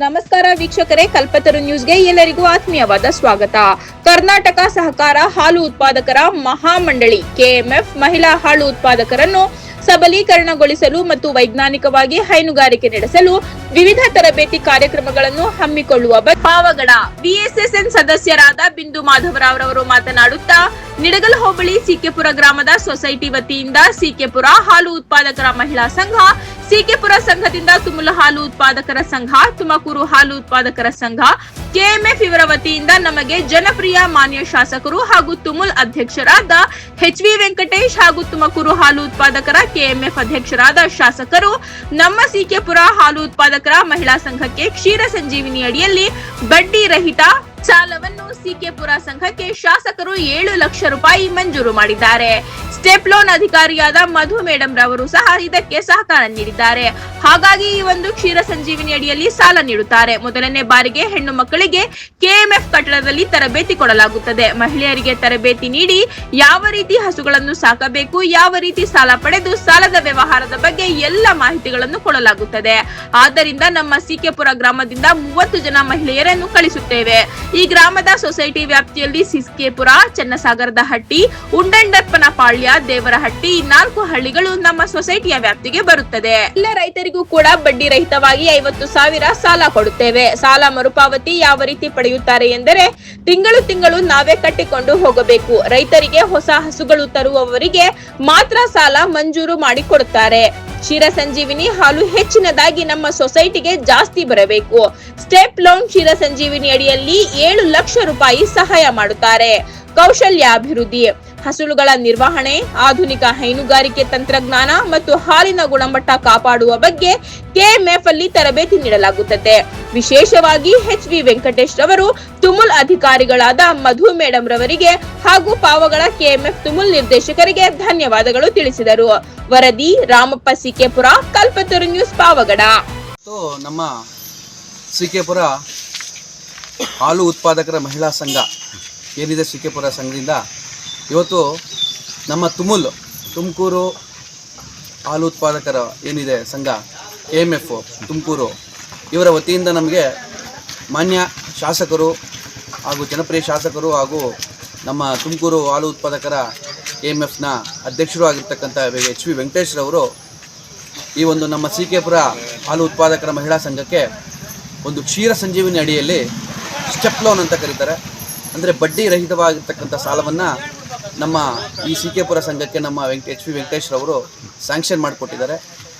ನಮಸ್ಕಾರ ವೀಕ್ಷಕರೇ, ಕಲ್ಪತರು ನ್ಯೂಸ್ಗೆ ಎಲ್ಲರಿಗೂ ಆತ್ಮೀಯವಾದ ಸ್ವಾಗತ. ಕರ್ನಾಟಕ ಸಹಕಾರ ಹಾಲು ಉತ್ಪಾದಕರ ಮಹಾಮಂಡಳಿ ಕೆಎಂಎಫ್ ಮಹಿಳಾ ಹಾಲು ಉತ್ಪಾದಕರನ್ನು ಸಬಲೀಕರಣಗೊಳಿಸಲು ಮತ್ತು ವೈಜ್ಞಾನಿಕವಾಗಿ ಹೈನುಗಾರಿಕೆ ನಡೆಸಲು ವಿವಿಧ ತರಬೇತಿ ಕಾರ್ಯಕ್ರಮಗಳನ್ನು ಹಮ್ಮಿಕೊಳ್ಳುವ ಪಾವಗಡ ಬಿಎಸ್ಎಸ್ಎನ್ ಸದಸ್ಯರಾದ ಬಿಂದು ಮಾಧವರಾವ್ ಮಾತನಾಡುತ್ತಾ, ನಿಡಗಲ್ ಹೋಬಳಿ ಸಿಕೆಪುರ ಗ್ರಾಮದ ಸೊಸೈಟಿ ವತಿಯಿಂದ ಸಿಕೆಪುರ ಹಾಲು ಉತ್ಪಾದಕರ ಮಹಿಳಾ ಸಂಘ, ಸಿಕೆಪುರ ಸಂಘದಿಂದ ತುಮುಲ್ ಹಾಲು ಉತ್ಪಾದಕರ ಸಂಘ, ತುಮಕೂರು ಹಾಲು ಉತ್ಪಾದಕರ ಸಂಘ, ಕೆಎಂಎಫ್ ಇವರ ವತಿಯಿಂದ ನಮಗೆ ಜನಪ್ರಿಯ ಮಾನ್ಯ ಶಾಸಕರು ಹಾಗೂ ತುಮುಲ್ ಅಧ್ಯಕ್ಷರಾದ ಎಚ್.ವಿ. ವೆಂಕಟೇಶ್ ಹಾಗೂ ತುಮಕೂರು ಹಾಲು ಉತ್ಪಾದಕರ ಕೆಎಂಎಫ್ ಅಧ್ಯಕ್ಷರಾದ ಶಾಸಕರು ನಮ್ಮ ಸಿಕೆಪುರ ಹಾಲು ಉತ್ಪಾದಕರ ಮಹಿಳಾ ಸಂಘಕ್ಕೆ ಕ್ಷೀರ ಸಂಜೀವಿನಿ ಅಡಿಯಲ್ಲಿ ಬಡ್ಡಿ ರಹಿತ ಸಾಲವನ್ನು ಸಿಕೆಪುರ ಸಂಘಕ್ಕೆ ಶಾಸಕರು 7 ಲಕ್ಷ ರೂಪಾಯಿ ಮಂಜೂರು ಮಾಡಿದ್ದಾರೆ. ಸ್ಟೆಪ್ ಲೋನ್ ಅಧಿಕಾರಿಯಾದ ಮಧು ಮೇಡಂ ರವರು ಸಹ ಇದಕ್ಕೆ ಸಹಕಾರ ನೀಡಿದ್ದಾರೆ. ಹಾಗಾಗಿ ಈ ಒಂದು ಕ್ಷೀರ ಸಂಜೀವಿನಿ ಅಡಿಯಲ್ಲಿ ಸಾಲ ನೀಡುತ್ತಾರೆ. ಮೊದಲನೇ ಬಾರಿಗೆ ಹೆಣ್ಣು ಮಕ್ಕಳಿಗೆ ಕೆಎಂಎಫ್ ಕಟ್ಟಡದಲ್ಲಿ ತರಬೇತಿ ಕೊಡಲಾಗುತ್ತದೆ. ಮಹಿಳೆಯರಿಗೆ ತರಬೇತಿ ನೀಡಿ ಯಾವ ರೀತಿ ಹಸುಗಳನ್ನು ಸಾಕಬೇಕು, ಯಾವ ರೀತಿ ಸಾಲ ಪಡೆದು ಸಾಲದ ವ್ಯವಹಾರದ ಬಗ್ಗೆ ಎಲ್ಲ ಮಾಹಿತಿಗಳನ್ನು ಕೊಡಲಾಗುತ್ತದೆ. ಆದ್ದರಿಂದ ನಮ್ಮ ಸಿಕೆಪುರ ಗ್ರಾಮದಿಂದ 30 ಜನ ಮಹಿಳೆಯರನ್ನು ಕಳಿಸುತ್ತೇವೆ. ಈ ಗ್ರಾಮದ ಸೊಸೈಟಿ ವ್ಯಾಪ್ತಿಯಲ್ಲಿ ಸಿಕೆಪುರ, ಚನ್ನಸಾಗರದ ಹಟ್ಟಿ, ಉಂಡಂಡಪ್ಪನಪಾಳ್ಯ, ದೇವರಹಟ್ಟಿ 4 ಹಳ್ಳಿಗಳು ನಮ್ಮ ಸೊಸೈಟಿಯ ವ್ಯಾಪ್ತಿಗೆ ಬರುತ್ತದೆ. ಎಲ್ಲ ರೈತರಿಗೂ ಕೂಡ ಬಡ್ಡಿ ರಹಿತವಾಗಿ 50,000 ಸಾಲ ಕೊಡುತ್ತೇವೆ. ಸಾಲ ಮರುಪಾವತಿ ಯಾವ ರೀತಿ ಪಡೆಯುತ್ತಾರೆ ಎಂದರೆ ತಿಂಗಳು ನಾವೇ ಕಟ್ಟಿಕೊಂಡು ಹೋಗಬೇಕು. ರೈತರಿಗೆ ಹೊಸ ಹಸುಗಳು ತರುವವರಿಗೆ ಮಾತ್ರ ಸಾಲ ಮಂಜೂರು ಮಾಡಿ ಕೊಡುತ್ತಾರೆ. ಕ್ಷೀರ ಸಂಜೀವಿನಿ ಹಾಲು ಹೆಚ್ಚಿನದಾಗಿ ನಮ್ಮ ಸೊಸೈಟಿಗೆ ಜಾಸ್ತಿ ಬರಬೇಕು. ಸ್ಟೆಪ್ ಲೋನ್ ಕ್ಷೀರ ಸಂಜೀವಿನಿ ಅಡಿಯಲ್ಲಿ 7 ಲಕ್ಷ ರೂಪಾಯಿ ಸಹಾಯ ಮಾಡುತ್ತಾರೆ. ಕೌಶಲ್ಯಾಭಿವೃದ್ಧಿ, ಹಸುಳುಗಳ ನಿರ್ವಹಣೆ, ಆಧುನಿಕ ಹೈನುಗಾರಿಕೆ ತಂತ್ರಜ್ಞಾನ ಮತ್ತು ಹಾಲಿನ ಗುಣಮಟ್ಟ ಕಾಪಾಡುವ ಬಗ್ಗೆ ಕೆಎಂಎಫ್ ಅಲ್ಲಿ ತರಬೇತಿ ನೀಡಲಾಗುತ್ತದೆ. ವಿಶೇಷವಾಗಿ ಎಚ್.ವಿ. ವೆಂಕಟೇಶ್ ರವರು ತುಮುಲ್ ಅಧಿಕಾರಿಗಳಾದ ಮಧು ಮೇಡಂ ರವರಿಗೆ ಹಾಗೂ ಪಾವಗಡ ಕೆಎಂಎಫ್ ತುಮುಲ್ ನಿರ್ದೇಶಕರಿಗೆ ಧನ್ಯವಾದಗಳು ತಿಳಿಸಿದರು. ವರದಿ ರಾಮಪ್ಪ ಸಿಕೆಪುರ, ಕಲ್ಪತರು ನ್ಯೂಸ್, ಪಾವಗಡ. ನಮ್ಮ ಸಿಕೆಪುರ ಹಾಲು ಉತ್ಪಾದಕರ ಮಹಿಳಾ ಸಂಘ ಏನಿದೆ, ಸಿಕೆಪುರ ಸಂಘದಿಂದ ಇವತ್ತು ನಮ್ಮ ತುಮಕೂರು ಹಾಲು ಉತ್ಪಾದಕರ ಏನಿದೆ ಸಂಘ ಕೆಎಂಎಫ್ ತುಮಕೂರು ಇವರ ವತಿಯಿಂದ ನಮಗೆ ಮಾನ್ಯ ಶಾಸಕರು ಹಾಗೂ ಜನಪ್ರಿಯ ಶಾಸಕರು ಹಾಗೂ ನಮ್ಮ ತುಮಕೂರು ಹಾಲು ಉತ್ಪಾದಕರ ಕೆಎಂಎಫ್ನ ಅಧ್ಯಕ್ಷರು ಆಗಿರ್ತಕ್ಕಂಥ ಎಚ್.ವಿ. ವೆಂಕಟೇಶ್ ರವರು ಈ ಒಂದು ನಮ್ಮ ಸಿಕೆಪುರ ಹಾಲು ಉತ್ಪಾದಕರ ಮಹಿಳಾ ಸಂಘಕ್ಕೆ ಒಂದು ಕ್ಷೀರ ಸಂಜೀವಿನಿ ಅಡಿಯಲ್ಲಿ ಸ್ಟೆಪ್ ಲೋನ್ ಅಂತ ಕರೀತಾರೆ, ಅಂದರೆ ಬಡ್ಡಿ ರಹಿತವಾಗಿರ್ತಕ್ಕಂಥ ಸಾಲವನ್ನು ನಮ್ಮ ಈ ಸಿಕೆಪುರ ಸಂಘಕ್ಕೆ ನಮ್ಮ ಎಚ್.ವಿ. ವೆಂಕಟೇಶ್ ರವರು ಸ್ಯಾಂಕ್ಷನ್ ಮಾಡಿಕೊಟ್ಟಿದ್ದಾರೆ.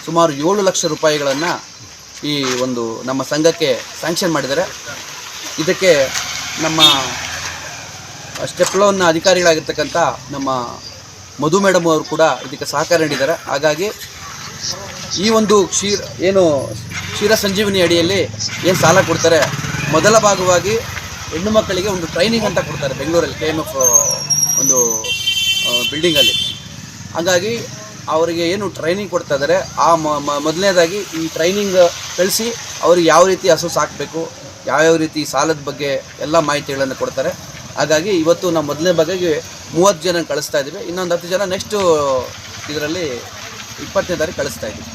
ಸುಮಾರು 7 ಲಕ್ಷ ರೂಪಾಯಿಗಳನ್ನು ಈ ಒಂದು ನಮ್ಮ ಸಂಘಕ್ಕೆ ಸ್ಯಾಂಕ್ಷನ್ ಮಾಡಿದ್ದಾರೆ. ಇದಕ್ಕೆ ನಮ್ಮ ಸ್ಟೆಪ್ ಲೋನ್ನ ಅಧಿಕಾರಿಗಳಾಗಿರ್ತಕ್ಕಂಥ ನಮ್ಮ ಮಧು ಮೇಡಮ್ ಅವರು ಕೂಡ ಇದಕ್ಕೆ ಸಹಕಾರ ನೀಡಿದ್ದಾರೆ. ಹಾಗಾಗಿ ಈ ಒಂದು ಕ್ಷೀರ ಸಂಜೀವಿನಿ ಅಡಿಯಲ್ಲಿ ಏನು ಸಾಲ ಕೊಡ್ತಾರೆ, ಮೊದಲ ಭಾಗವಾಗಿ ಹೆಣ್ಣು ಮಕ್ಕಳಿಗೆ ಒಂದು ಟ್ರೈನಿಂಗ್ ಅಂತ ಕೊಡ್ತಾರೆ ಬೆಂಗಳೂರಲ್ಲಿ ಕೆಎಂಎಫ್ ಒಂದು ಬಿಲ್ಡಿಂಗಲ್ಲಿ. ಹಾಗಾಗಿ ಅವರಿಗೆ ಏನು ಟ್ರೈನಿಂಗ್ ಕೊಡ್ತಾ ಇದ್ದಾರೆ, ಆ ಮೊದಲನೇದಾಗಿ ಈ ಟ್ರೈನಿಂಗ್ ಕಳಿಸಿ ಅವ್ರಿಗೆ ಯಾವ ರೀತಿ ಹಸು ಸಾಕಬೇಕು, ಯಾವ್ಯಾವ ರೀತಿ ಸಾಲದ ಬಗ್ಗೆ ಎಲ್ಲ ಮಾಹಿತಿಗಳನ್ನು ಕೊಡ್ತಾರೆ. ಹಾಗಾಗಿ ಇವತ್ತು ನಾವು ಮೊದಲನೇ ಭಾಗಕ್ಕೆ 30 ಜನ ಕಳಿಸ್ತಾ ಇದ್ದೀವಿ. ಇನ್ನೊಂದು 10 ಜನ ನೆಕ್ಸ್ಟು ಇದರಲ್ಲಿ 20ನೇ ತಾರೀಕು ಕಳಿಸ್ತಾ ಇದ್ದೀವಿ.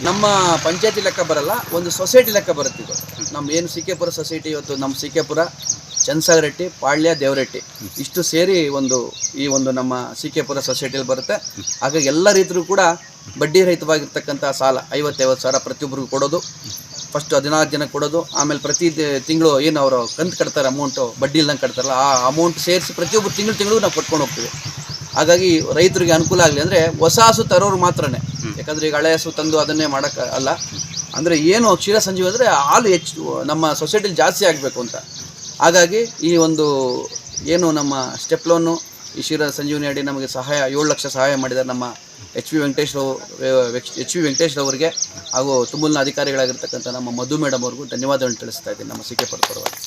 ನಮ್ಮ ಪಂಚಾಯತಿ ಲೆಕ್ಕ ಬರಲ್ಲ, ಒಂದು ಸೊಸೈಟಿ ಲೆಕ್ಕ ಬರುತ್ತೆ. ಇದು ನಮ್ಮ ಏನು ಸಿಕೆಪುರ ಸೊಸೈಟಿ, ಇವತ್ತು ನಮ್ಮ ಸಿಕೆಪುರ, ಚನ್ನಸಾಗರಟ್ಟಿ, ಪಾಳ್ಯ, ದೇವರಟ್ಟಿ ಇಷ್ಟು ಸೇರಿ ಈ ಒಂದು ನಮ್ಮ ಸಿಕೆಪುರ ಸೊಸೈಟಿಯಲ್ಲಿ ಬರುತ್ತೆ. ಹಾಗಾಗಿ ಎಲ್ಲ ರೈತರು ಕೂಡ ಬಡ್ಡಿ ರಹಿತವಾಗಿರ್ತಕ್ಕಂಥ ಸಾಲ 50,000 ಸಾವಿರ ಪ್ರತಿಯೊಬ್ಬರಿಗೂ ಕೊಡೋದು. ಫಸ್ಟ್ 16 ಜನಕ್ಕೆ ಕೊಡೋದು, ಆಮೇಲೆ ಪ್ರತಿ ತಿಂಗಳು ಏನು ಅವರು ಕಂತು ಕಟ್ತಾರೆ ಅಮೌಂಟು, ಬಡ್ಡಿ ಇಲ್ದಂಗೆ ಕಟ್ತಾರಲ್ಲ ಆ ಅಮೌಂಟ್ ಸೇರಿಸಿ ಪ್ರತಿಯೊಬ್ಬರು ತಿಂಗಳು ನಾವು ಕೊಟ್ಕೊಂಡು ಹೋಗ್ತೀವಿ. ಹಾಗಾಗಿ ರೈತರಿಗೆ ಅನುಕೂಲ ಆಗಲಿ ಅಂದರೆ ಹೊಸ ಹಸು ತರೋರು ಮಾತ್ರನೇ, ಯಾಕಂದರೆ ಈಗ ಹಳೆ ಹಸು ತಂದು ಅದನ್ನೇ ಮಾಡೋಕ್ಕೆ ಅಲ್ಲ. ಅಂದರೆ ಏನು ಕ್ಷೀರ ಸಂಜೀವಿ ಅಂದರೆ ಹಾಲು ಹೆಚ್ಚು ನಮ್ಮ ಸೊಸೈಟಿಲಿ ಜಾಸ್ತಿ ಆಗಬೇಕು ಅಂತ. ಹಾಗಾಗಿ ಈ ಒಂದು ಏನು ನಮ್ಮ ಸ್ಟೆಪ್ ಲೋನು ಈ ಕ್ಷೀರ ಸಂಜೀವಿನಿ ಅಡಿ ನಮಗೆ 7 ಲಕ್ಷ ಸಹಾಯ ಮಾಡಿದ್ದಾರೆ ನಮ್ಮ ಎಚ್.ವಿ. ವೆಂಕಟೇಶ್ ಅವರಿಗೆ ಹಾಗೂ ತುಮೂಲ್ನ ಅಧಿಕಾರಿಗಳಾಗಿರ್ತಕ್ಕಂಥ ನಮ್ಮ ಮಧು ಮೇಡಮ್ ಅವ್ರಿಗೂ ಧನ್ಯವಾದಗಳನ್ನು ತಿಳಿಸ್ತಾ ಇದ್ದೀನಿ ನಮ್ಮ ಸಿಕೆಪುರ ಪರವಾಗಿ.